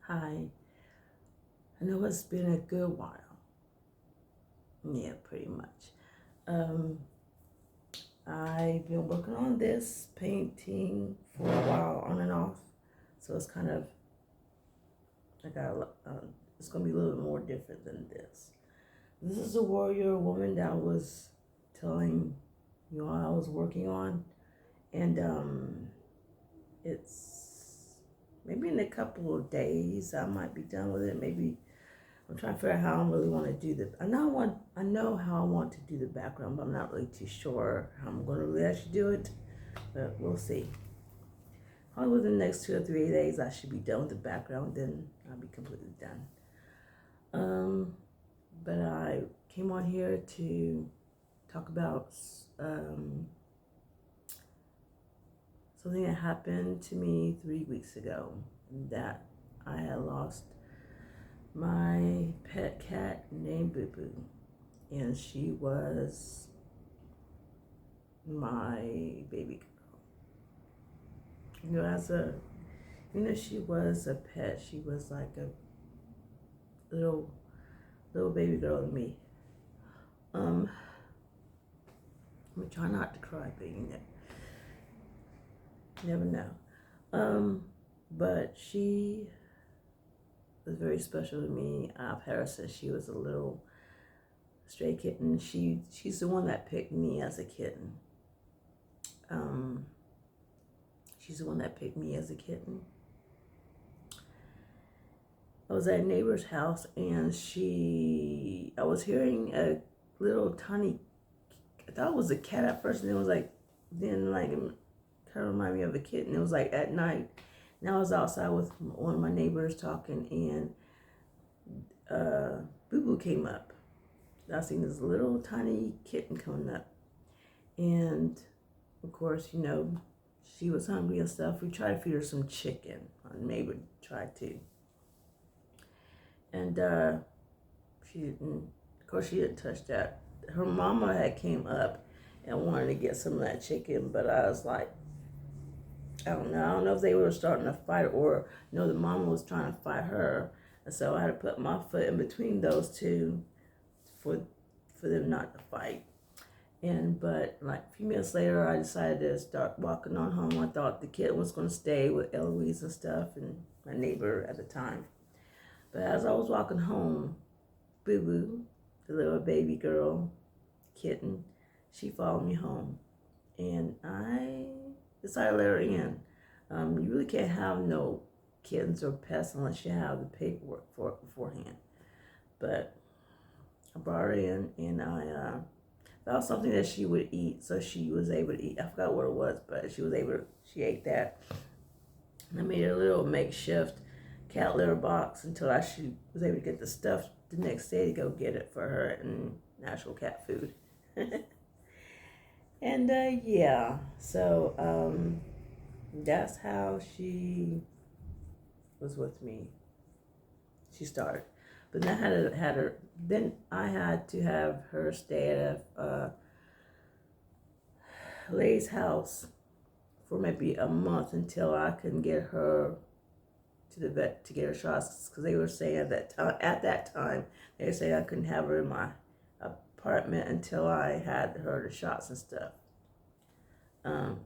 Hi. I know it's been a good while. Yeah, pretty much. Um, I've been working on this painting for a while, on and off. So it's kind of, I got, it's gonna be a little bit more different than this. This is a warrior woman that I was telling you all I was working on, and it's maybe in a couple of days I might be done with it. Maybe I'm trying to figure out how I really want to do the. I know how I want to do the background, but I'm not really too sure how I'm going to really actually do it. But we'll see. Probably within the next 2 or 3 days, I should be done with the background. Then I'll be completely done. Um, but I came on here to talk about something that happened to me 3 weeks ago. That I had lost my pet cat named Boo Boo, and she was my baby girl. She was a pet. She was like a little baby girl to me. I'm gonna try not to cry, but you never know. But she was very special to me. I've had her since she was a little stray kitten. She's the one that picked me as a kitten. She's the one that picked me as a kitten. I was at a neighbor's house and I was hearing a little tiny, I thought it was a cat at first, and it was like, then like, it kind of reminded me of a kitten. It was like at night, and I was outside with one of my neighbors talking, and Boo Boo came up. I seen this little tiny kitten coming up, and of course, she was hungry and stuff. We tried to feed her some chicken. My neighbor tried to. And she didn't, of course, she didn't touch that. Her mama had came up and wanted to get some of that chicken, but I was like, I don't know. I don't know if they were starting a fight or the mama was trying to fight her. And so I had to put my foot in between those two for them not to fight. But like a few minutes later, I decided to start walking on home. I thought the kid was going to stay with Eloise and stuff, and my neighbor at the time. But as I was walking home, Boo Boo, the little baby girl, kitten, she followed me home. And I decided to let her in. You really can't have no kittens or pets unless you have the paperwork for it beforehand. But I brought her in, and I found something that she would eat, so she was able to eat. I forgot what it was, but she ate that. And I made a little makeshift cat litter box until she was able to get the stuff the next day to go get it for her and actual cat food. And yeah, so that's how she was with me. She started, but then I had to have her stay at a Lay's house for maybe a month until I can get her to the vet to get her shots, because they were saying at that time they were saying I couldn't have her in my apartment until I had her the shots and stuff. On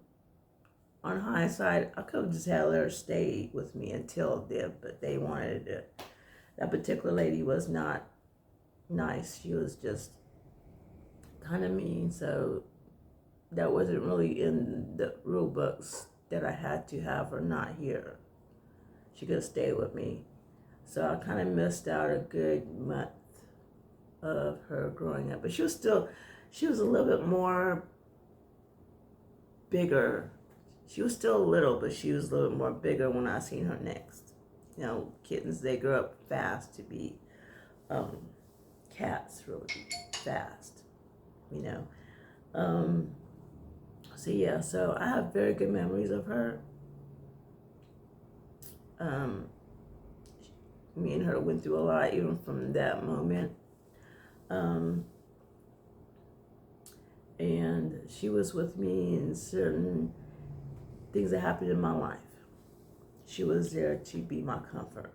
hindsight, I could have just had her stay with me until then, but they wanted it. That particular lady was not nice. She was just kind of mean, so that wasn't really in the rule books that I had to have her not here. She could have stayed with me. So I kind of missed out a good month of her growing up. But she was a little bit more bigger. She was still little, but she was a little bit more bigger when I seen her next. Kittens, they grow up fast to be cats, really fast, So yeah, so I have very good memories of her. Me and her went through a lot, even from that moment. And she was with me in certain things that happened in my life. She was there to be my comfort.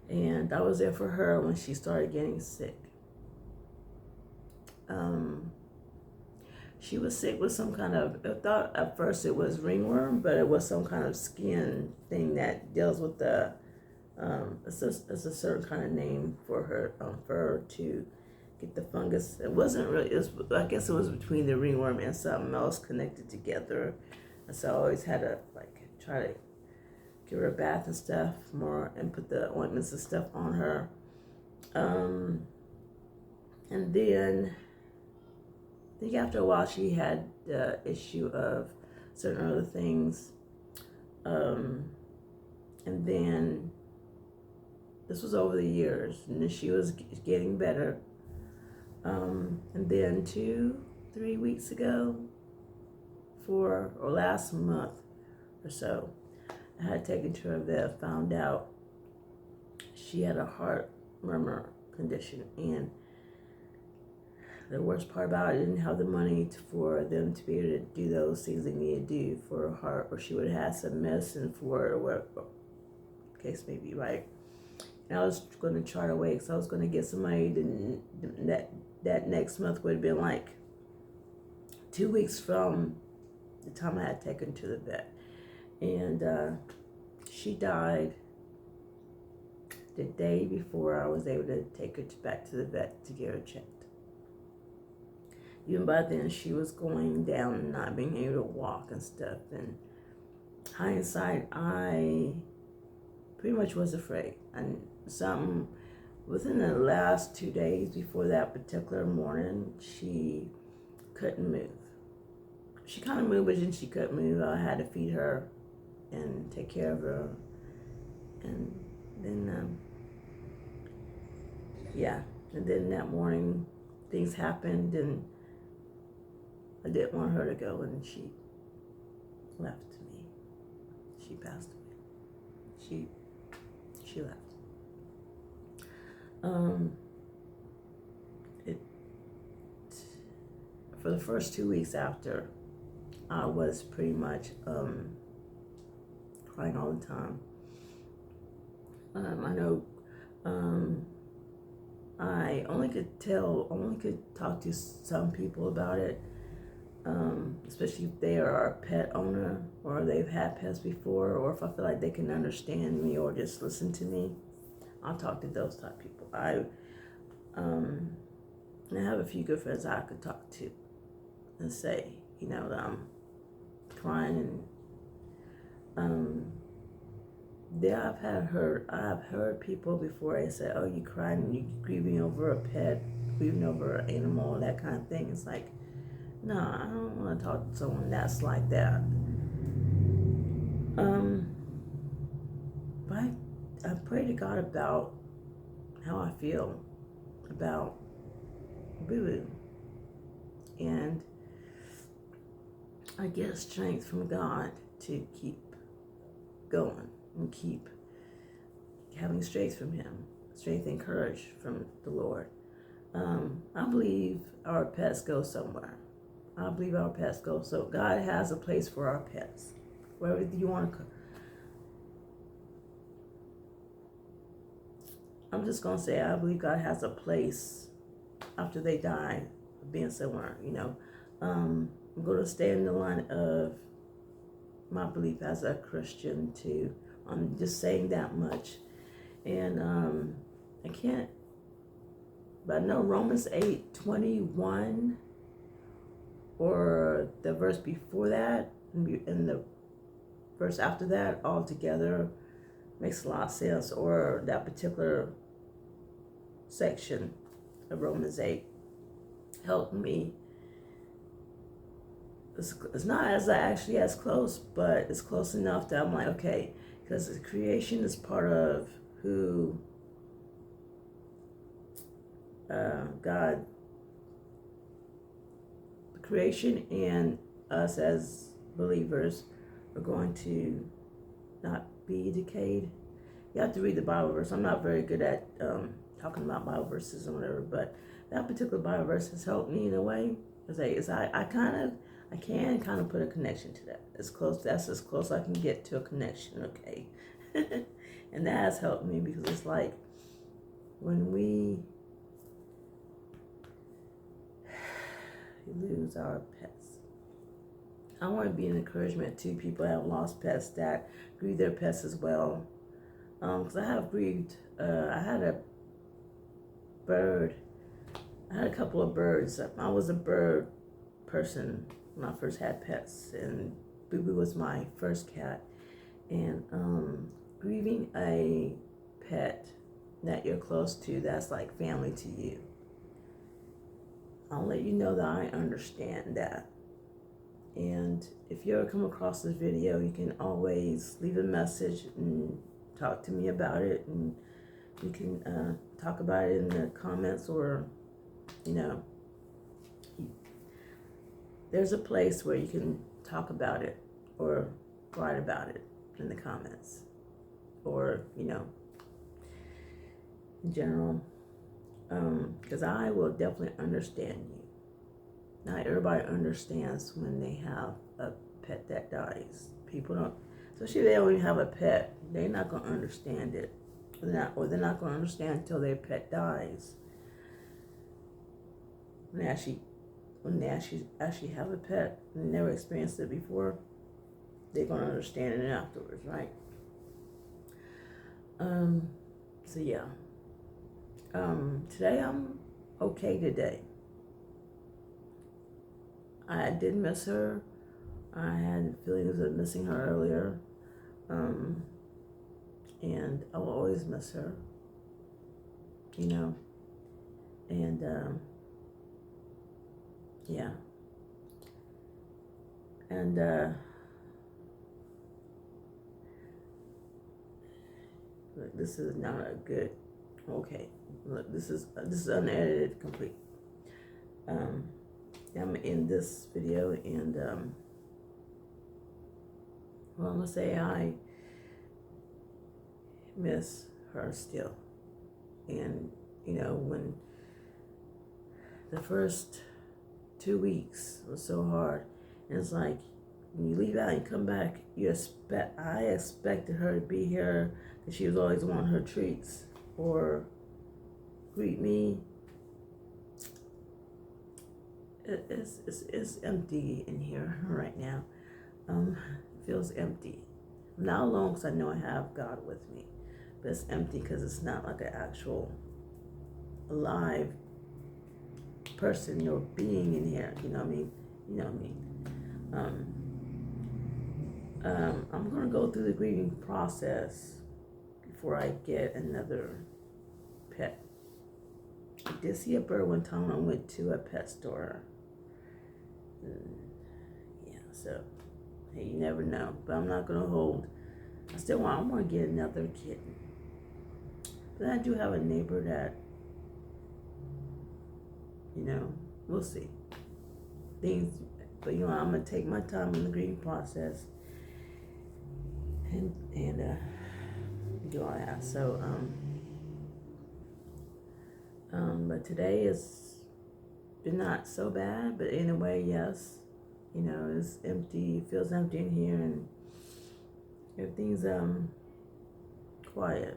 And I was there for her when she started getting sick. She was sick with some kind of, I thought at first it was ringworm, but it was some kind of skin thing that deals with the, it's a certain kind of name for her to get the fungus. It wasn't really, I guess it was between the ringworm and something else connected together. And so I always had to try to give her a bath and stuff more and put the ointments and stuff on her. And then I think after a while she had the issue of certain other things. And then this was over the years, and then she was getting better. And then 2-3 weeks ago, or last month or so, I had taken to her vet, found out she had a heart murmur condition, and the worst part about it, I didn't have the money for them to be able to do those things they needed to do for her heart, or she would have had some medicine for it, or whatever the case may be, right? And I was going to chart away, because I was going to get some money, that next month would have been like 2 weeks from the time I had taken to the vet. And she died the day before I was able to take her back to the vet to get her checked. Even by then, she was going down and not being able to walk and stuff. And hindsight, I pretty much was afraid. And something within the last 2 days before that particular morning, she couldn't move. She kind of moved, but then she couldn't move. I had to feed her and take care of her. And then, And then that morning, things happened, and I didn't want her to go, and she left me. She passed away. She left. For the first 2 weeks after, I was pretty much crying all the time. I know I only could talk to some people about it, especially if they are a pet owner or they've had pets before, or if I feel like they can understand me or just listen to me. I'll talk to those type of people. I have a few good friends I could talk to and say, that I'm crying, and I've heard people before, they say, "Oh, you crying, you grieving over a pet, grieving over an animal, that kind of thing." It's like, no, I don't want to talk to someone that's like that. But I pray to God about how I feel about Boo-Boo, and I get strength from God to keep going and keep having strength from Him, strength and courage from the Lord. I believe our pets go somewhere. So God has a place for our pets, wherever you want to. I'm just gonna say I believe God has a place after they die, being somewhere. I'm gonna stay in the line of my belief as a Christian too. I'm just saying that much, and I can't. But I know Romans 8:21, or the verse before that, and the verse after that, all together makes a lot of sense. Or that particular section of Romans 8 helped me. It's not as close, but it's close enough that I'm like, okay, because the creation is part of who God, the creation and us as believers are going to not be decayed. You have to read the Bible verse. I'm not very good at talking about Bible verses and whatever, but that particular Bible verse has helped me in a way. I can kind of put a connection to that. That's as close I can get to a connection, okay? And that has helped me, because it's like when we lose our pets, I want to be an encouragement to people that have lost pets, that grieve their pets as well. Because I have grieved. I had a bird. I had a couple of birds. I was a bird person when I first had pets, and Boo Boo was my first cat. And grieving a pet that you're close to, that's like family to you. I'll let you know that I understand that. And if you ever come across this video, you can always leave a message and talk to me about it, and we can talk about it in the comments, or there's a place where you can talk about it or write about it in the comments, or in general, because I will definitely understand you. Not everybody understands when they have a pet that dies. People don't, especially if they don't even have a pet, they're not going to understand it. Or they're not going to understand until their pet dies. When they actually have a pet and never experienced it before, they're going to understand it afterwards, right? So yeah. Today I'm okay today. I did miss her. I had feelings of missing her earlier. And I will always miss her. And yeah. And look, this is not a good. Okay, look, this is unedited, complete. I'm gonna end this video, and well, I'm gonna say I miss her still. And when the first 2 weeks was so hard, and it's like when you leave out and come back, I expected her to be here, because she was always wanting her treats or greet me. It's empty in here right now. It feels empty. I'm not alone because I know I have God with me, but it's empty because it's not like an actual alive person or being in here. You know what I mean? You know what I mean? I'm gonna go through the grieving process before I get another pet. I did see a bird one time when I went to a pet store. Yeah, so hey, you never know. But I'm not gonna hold. I want to get another kitten. But I do have a neighbor that, we'll see. But I'm gonna take my time in the grieving process and do all that. So but today is not so bad, but in a way, yes. It's empty, it feels empty in here, and everything's quiet.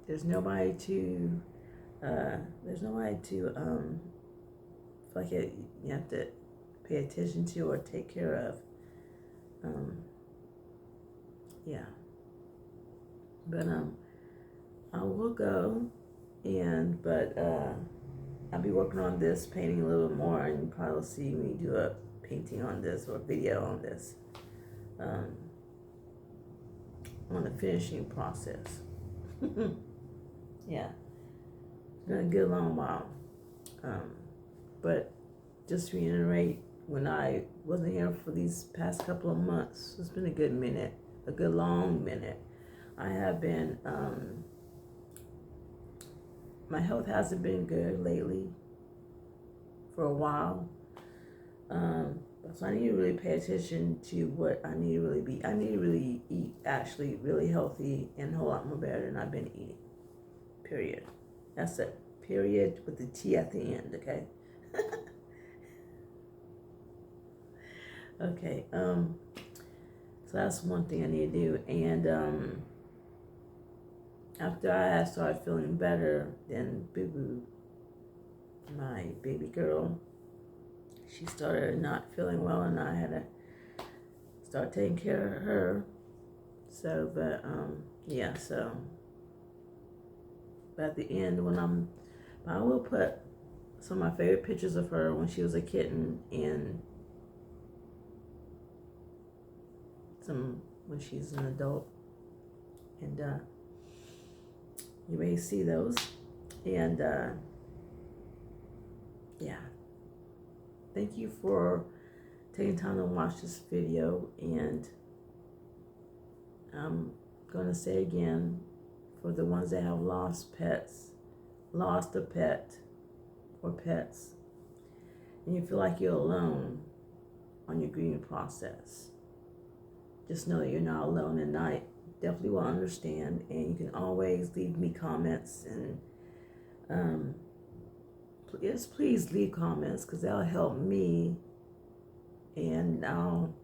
There's nobody to feel like you have to pay attention to or take care of. Yeah. But I will go, but I'll be working on this, painting a little more, and you'll probably see me do a painting on this or a video on this, on the finishing process. Yeah, it's been a good long while, but just to reiterate, when I wasn't here for these past couple of months, it's been a good minute, a good long minute. I have been, my health hasn't been good lately for a while. So I need to really pay attention to what I need to really be. I need to really eat actually really healthy and a whole lot more better than I've been eating. Period. That's it. Period with the T at the end, okay? So So that's one thing I need to do. And after I started feeling better, then Boo Boo, my baby girl, she started not feeling well, and I had to start taking care of her. So, but yeah. So, but at the end, I will put some of my favorite pictures of her when she was a kitten, and some when she's an adult, and you may see those. And yeah, thank you for taking time to watch this video. And I'm gonna say again, for the ones that have lost a pet or pets, and you feel like you're alone on your grieving process, just know that you're not alone, and I definitely will understand. And you can always leave me comments, and please leave comments, because that'll help me, and I'll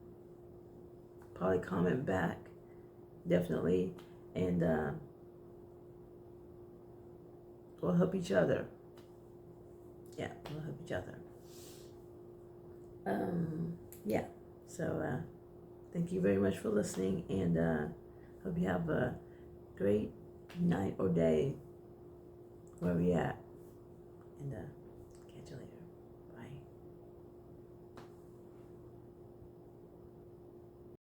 probably comment back, definitely, and we'll help each other. Yeah, we'll help each other. Yeah, so thank you very much for listening, and hope you have a great night or day wherever you're at, and